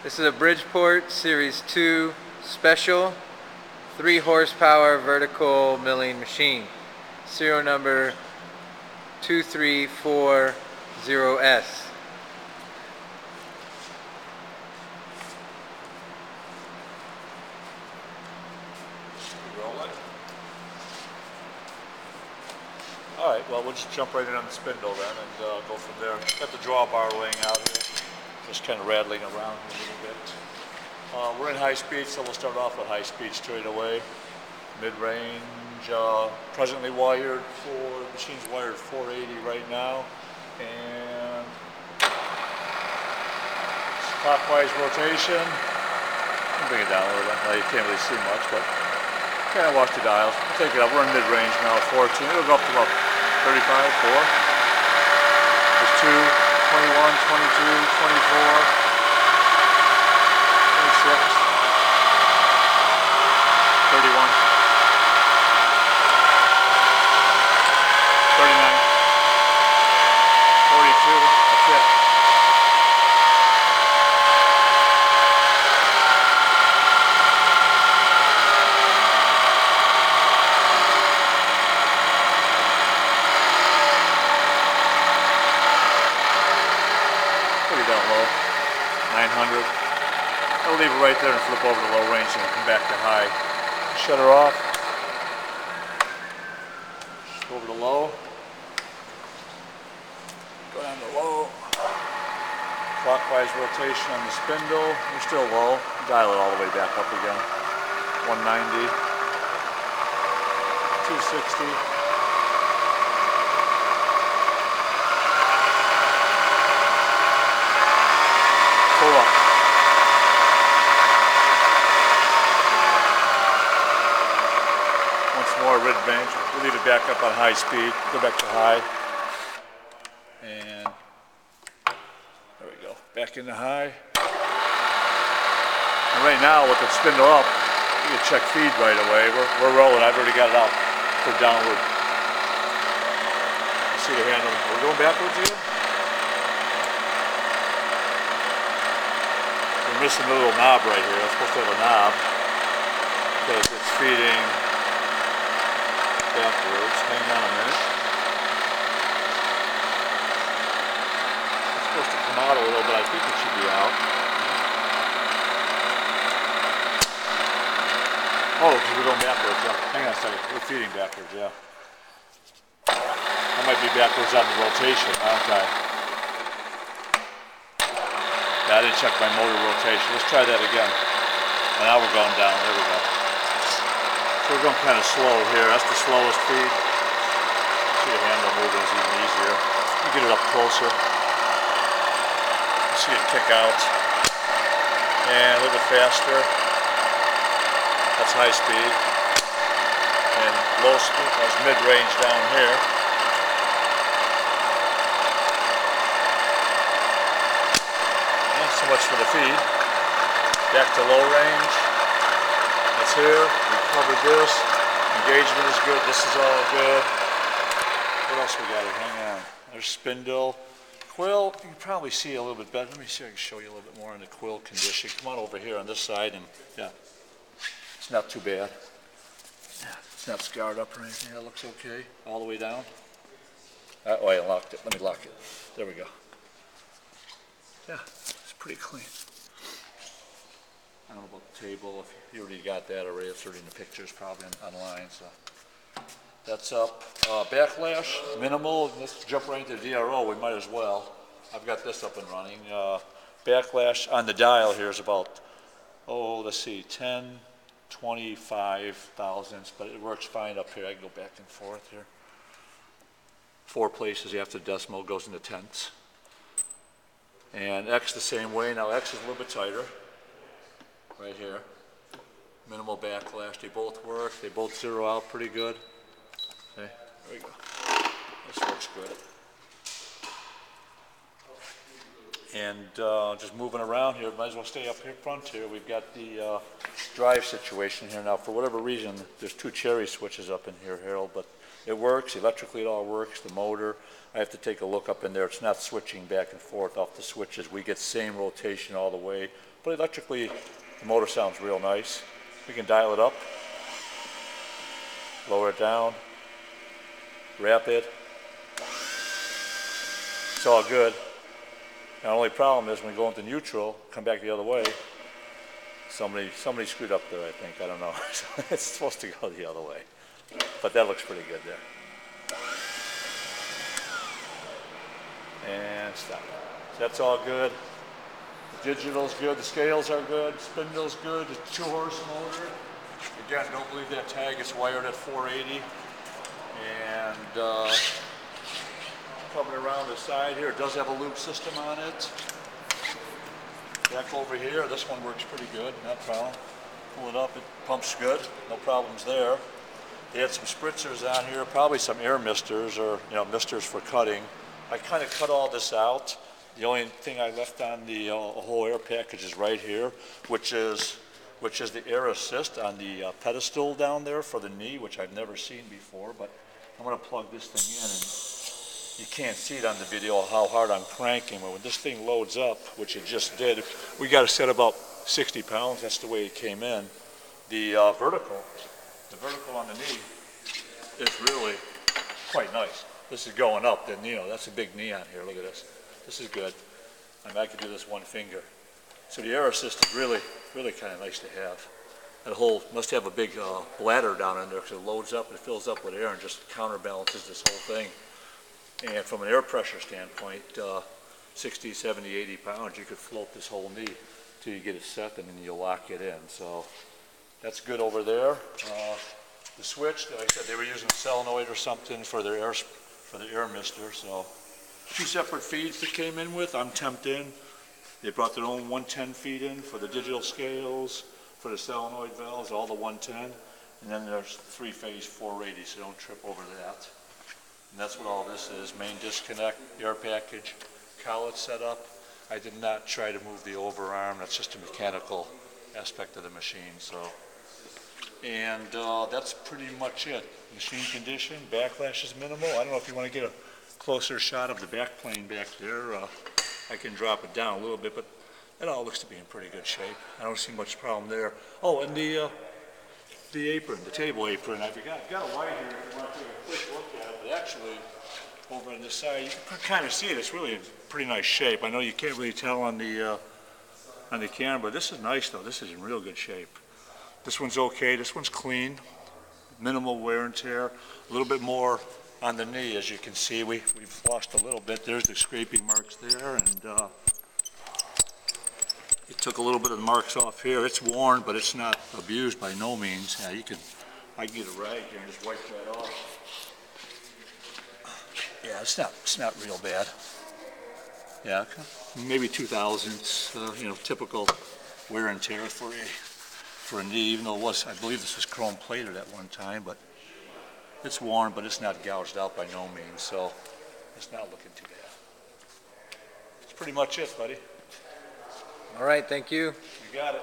This is a Bridgeport Series 2 Special 3 horsepower vertical milling machine. Serial number 2340S. Alright, well we'll just jump right in on the spindle then and go from there. Got the drawbar laying out here, just kind of rattling around a little bit. We're in high speed, so we'll start off with high speed straight away. Mid-range, presently wired for, the machine's wired 480 right now, and clockwise rotation. I'll bring it down a little bit. Well, you can't really see much, but kind of watch the dials. We'll take it up. We're in mid-range now, 14. It'll go up to about 35, 4. There's 2, 21, 22, 24. 26, 31, 39, 42, that's it. Put it down low, 900. I'll leave it right there and flip over to low range and come back to high. Shut her off. Just go over to low. Go down to low. Clockwise rotation on the spindle. We're still low. Dial it all the way back up again. 190. 260. Pull up. More mid-range. We'll leave it back up on high speed. Go back to high. And there we go. Back into high. And right now with the spindle up, you can check feed right away. We're rolling. I've already got it out for downward. You see the handle. We're going backwards here. We're missing a little knob right here. It's supposed to have a knob because it's feeding backwards. Hang on a minute. It's supposed to come out a little bit. I think it should be out. Oh, because we're going backwards. Yeah. Hang on a second. We're feeding backwards, yeah. I might be backwards on the rotation, aren't I? Yeah, I didn't check my motor rotation. Let's try that again. And now we're going down. There we go. So we're going kind of slow here. That's the slowest feed. See the handle moving is even easier. You get it up closer. You see it kick out. And a little bit faster. That's high speed. And low speed, that's mid-range down here. And so much for the feed. Back to low range. That's here. Covered this. Engagement is good. This is all good. What else we got here? Hang on. There's spindle. Quill, you can probably see a little bit better. Let me see if I can show you a little bit more on the quill condition. Come on over here on this side and yeah. It's not too bad. Yeah, it's not scarred up or anything. That looks okay. All the way down. Oh, I locked it. Let me lock it. There we go. Yeah, it's pretty clean. I don't know about the table, if you already got that already, it's already in the pictures probably online, so. That's up. Backlash, minimal. Let's jump right into the DRO, we might as well. I've got this up and running. Backlash on the dial here is about, let's see, 10, 25 thousandths, but it works fine up here. I can go back and forth here. 4 places after the decimal goes into tenths. And X the same way. Now X is a little bit tighter. Right here. Minimal backlash. They both work. They both zero out pretty good. Okay, there we go. This works good. And just moving around here, might as well stay up here front here. We've got the drive situation here now. For whatever reason, there's 2 cherry switches up in here, Harold, but It works, electrically it all works, the motor. I have to take a look up in there. It's not switching back and forth off the switches. We get same rotation all the way. But electrically, the motor sounds real nice. We can dial it up, lower it down, wrap it. It's all good. The only problem is when we go into neutral, come back the other way, somebody screwed up there, I think. I don't know. It's supposed to go the other way. But that looks pretty good there. And stop. So that's all good. The digital's good, the scales are good, spindle's good, the 2-horse motor. Again, don't believe that tag, it's wired at 480. And coming around the side here, it does have a loop system on it. Back over here, this one works pretty good, not a problem. Pull it up, it pumps good, no problems there. They had some spritzers on here, probably some air misters or misters for cutting. I kind of cut all this out. The only thing I left on the whole air package is right here, which is the air assist on the pedestal down there for the knee, which I've never seen before. But I'm going to plug this thing in, and you can't see it on the video how hard I'm cranking. But when this thing loads up, which it just did, we got to set about 60 pounds. That's the way it came in. The vertical on the knee is really quite nice. This is going up, then that's a big knee on here. Look at this. This is good. I could do this one finger. So the air assist is really kind of nice to have. That whole must have a big bladder down in there because it loads up and fills up with air and just counterbalances this whole thing. And from an air pressure standpoint, 60, 70, 80 pounds, you could float this whole knee till you get it set, and then you lock it in. So that's good over there. The switch, like I said, they were using a solenoid or something for their air mister. So 2 separate feeds that came in with. I'm temped in. They brought their own 110 feed in for the digital scales, for the solenoid valves, all the 110. And then there's 3-phase 480, so don't trip over that. And that's what all this is. Main disconnect, air package, collet setup. I did not try to move the overarm. That's just a mechanical aspect of the machine. And that's pretty much it. Machine condition, backlash is minimal. I don't know if you want to get a closer shot of the back plane back there. I can drop it down a little bit, but it all looks to be in pretty good shape. I don't see much problem there. Oh, and the apron, the table apron, I forgot. I've got a light here if you want to take a quick look at it, but actually, over on this side, you can kind of see it. It's really in pretty nice shape. I know you can't really tell on the camera, but this is nice though. This is in real good shape. This one's okay. This one's clean. Minimal wear and tear. A little bit more on the knee, as you can see. We've lost a little bit. There's the scraping marks there, and it took a little bit of the marks off here. It's worn, but it's not abused by no means. Yeah, I can get a rag here and just wipe that off. Yeah, it's not real bad. Yeah, maybe 2000s, typical wear and tear for a knee, even though I believe this was chrome plated at one time, but it's worn, but it's not gouged out by no means, so it's not looking too bad. That's pretty much it, buddy. All right, thank you. You got it.